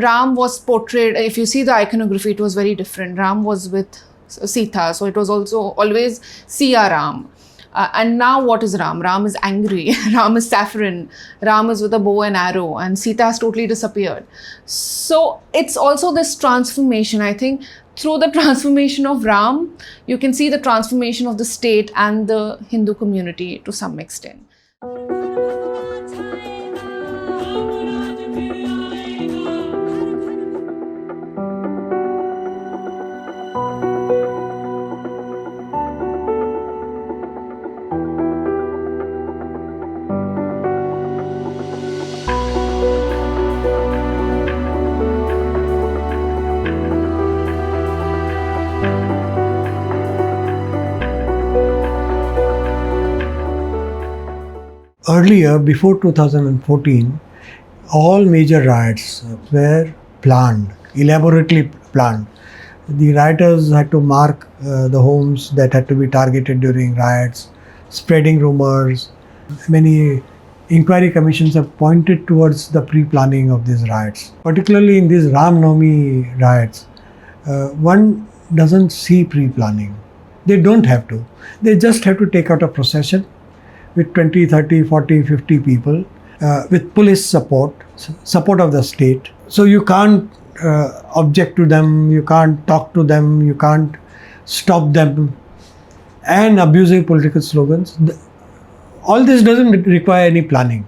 Ram was portrayed, if you see the iconography, it was very different. Ram was with Sita, so it was also always Siya Ram. And now what is Ram? Ram is angry. Ram is saffron. Ram is with a bow and arrow, and Sita has totally disappeared. So it's also this transformation. I think through the transformation of Ram, you can see the transformation of the state and the Hindu community to some extent. Earlier, before 2014, all major riots were planned, elaborately planned. The rioters had to mark the homes that had to be targeted during riots, spreading rumors. Many inquiry commissions have pointed towards the pre-planning of these riots. Particularly in these Ram Navami riots, one doesn't see pre-planning. They don't have to. They just have to take out a procession with 20, 30, 40, 50 people, with police support of the state. So you can't object to them, you can't talk to them, you can't stop them, and abusing political slogans. All this doesn't require any planning.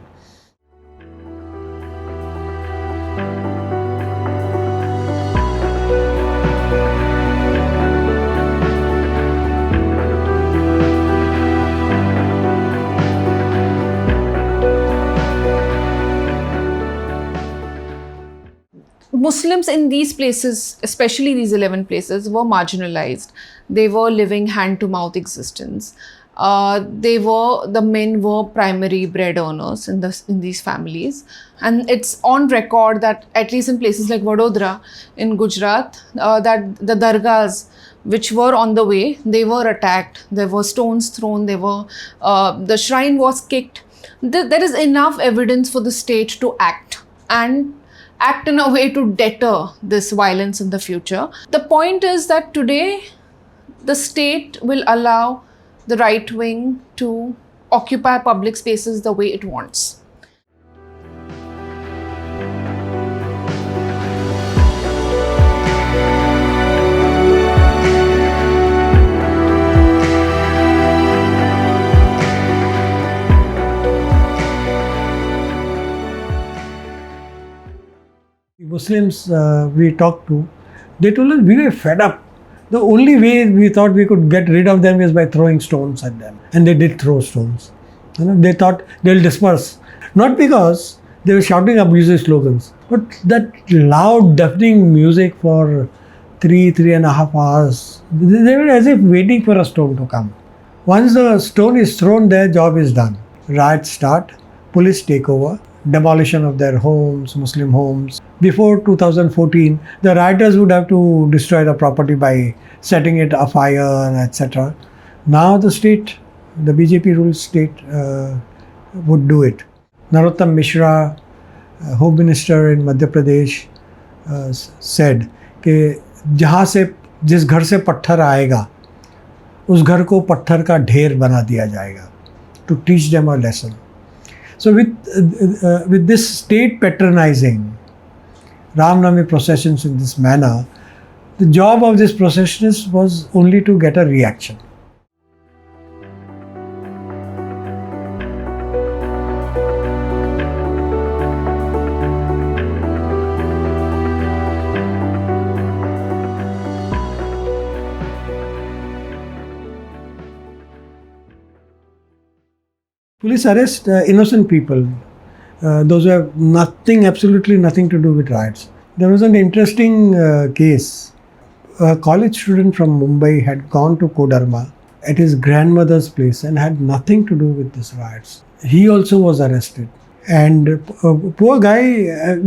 Muslims in these places, especially these 11 places, were marginalized. They were living hand-to-mouth existence. The men were primary bread earners in these families. And it's on record that at least in places like Vadodara in Gujarat, that the dargahs which were on the way, they were attacked. There were stones thrown. The shrine was kicked. There is enough evidence for the state to act in a way to deter this violence in the future. The point is that today the state will allow the right wing to occupy public spaces the way it wants. Muslims we talked to, they told us we were fed up. The only way we thought we could get rid of them is by throwing stones at them. And they did throw stones. They thought they'll disperse. Not because they were shouting abusive slogans, but that loud, deafening music for 3.5 hours. They were as if waiting for a stone to come. Once the stone is thrown, their job is done. Riots start, police take over, demolition of their homes, Muslim homes. Before 2014, the rioters would have to destroy the property by setting it afire, etc. Now the state, the BJP-ruled state would do it. Narottam Mishra, Home Minister in Madhya Pradesh, said कि जहाँ से जिस घर से पत्थर आएगा उस घर को पत्थर का ढेर बना दिया जाएगा, to teach them a lesson. So with this state patronizing Ram Navami processions in this manner, the job of this processionist was only to get a reaction. Police arrest innocent people, those who have absolutely nothing to do with riots. There was an interesting case. A college student from Mumbai had gone to Kodarma at his grandmother's place and had nothing to do with these riots. He also was arrested. And poor guy,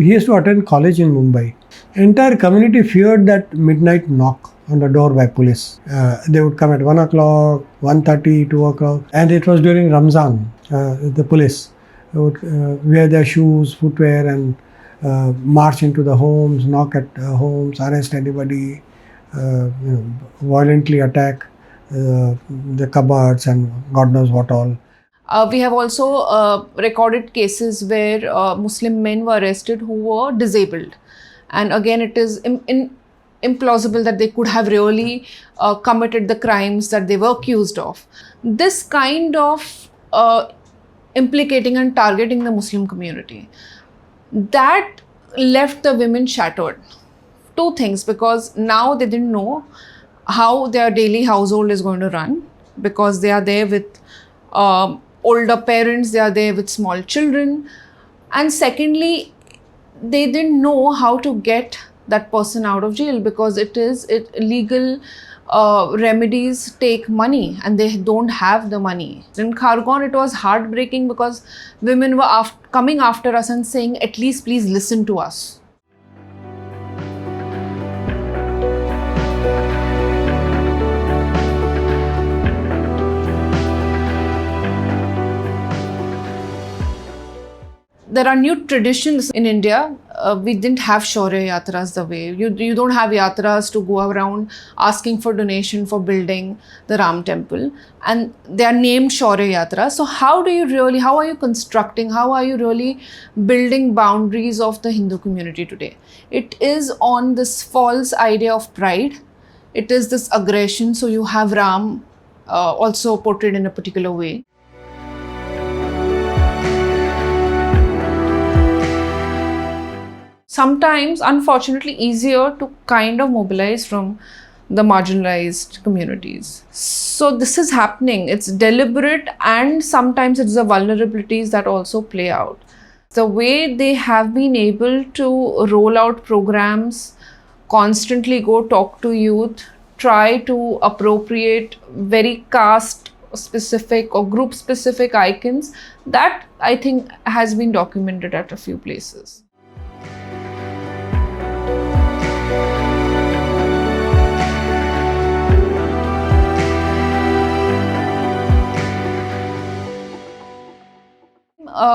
he has to attend college in Mumbai. Entire community feared that midnight knock on the door by police. They would come at 1 o'clock, 1:30, 2 o'clock, and it was during Ramzan. The police would wear their shoes, footwear, and march into the homes, knock at homes, arrest anybody, violently attack the cupboards and God knows what all. We have also recorded cases where Muslim men were arrested who were disabled. And again, it is implausible that they could have really committed the crimes that they were accused of. This kind of implicating and targeting the Muslim community, that left the women shattered. Two things, because now they didn't know how their daily household is going to run, because they are there with older parents, they are there with small children. And secondly, they didn't know how to get that person out of jail, because legal remedies take money and they don't have the money. In Khargone, it was heartbreaking because women were coming after us and saying, at least please listen to us. There are new traditions in India. We didn't have Shaurya Yatras the way. You don't have yatras to go around asking for donation for building the Ram temple. And they are named Shaurya Yatras. So how are you constructing, how are you really building boundaries of the Hindu community today? It is on this false idea of pride. It is this aggression. So you have Ram also portrayed in a particular way. Sometimes, unfortunately, easier to kind of mobilize from the marginalized communities. So this is happening. It's deliberate, and sometimes it's the vulnerabilities that also play out. The way they have been able to roll out programs, constantly go talk to youth, try to appropriate very caste specific or group specific icons, that I think has been documented at a few places.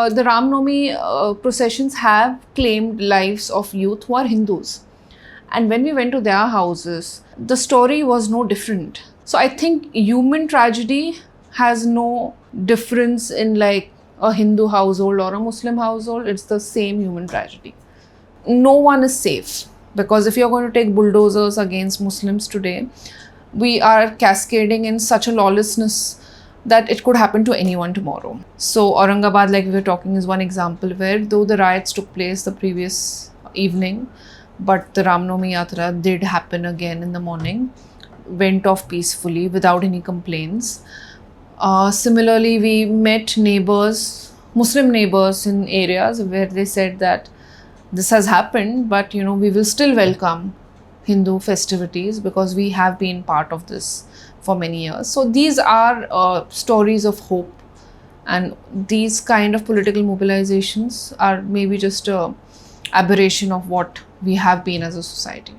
The Ram Navami processions have claimed lives of youth who are Hindus. And when we went to their houses, the story was no different. So I think human tragedy has no difference in like a Hindu household or a Muslim household. It's the same human tragedy. No one is safe, because if you're going to take bulldozers against Muslims today, we are cascading in such a lawlessness that it could happen to anyone tomorrow. So Aurangabad, like we were talking, is one example where though the riots took place the previous evening, but the Ram Navami Yatra did happen again in the morning, went off peacefully without any complaints. Similarly, we met neighbors, Muslim neighbors in areas where they said that this has happened, but we will still welcome Hindu festivities because we have been part of this for many years. So these are stories of hope, and these kind of political mobilizations are maybe just an aberration of what we have been as a society.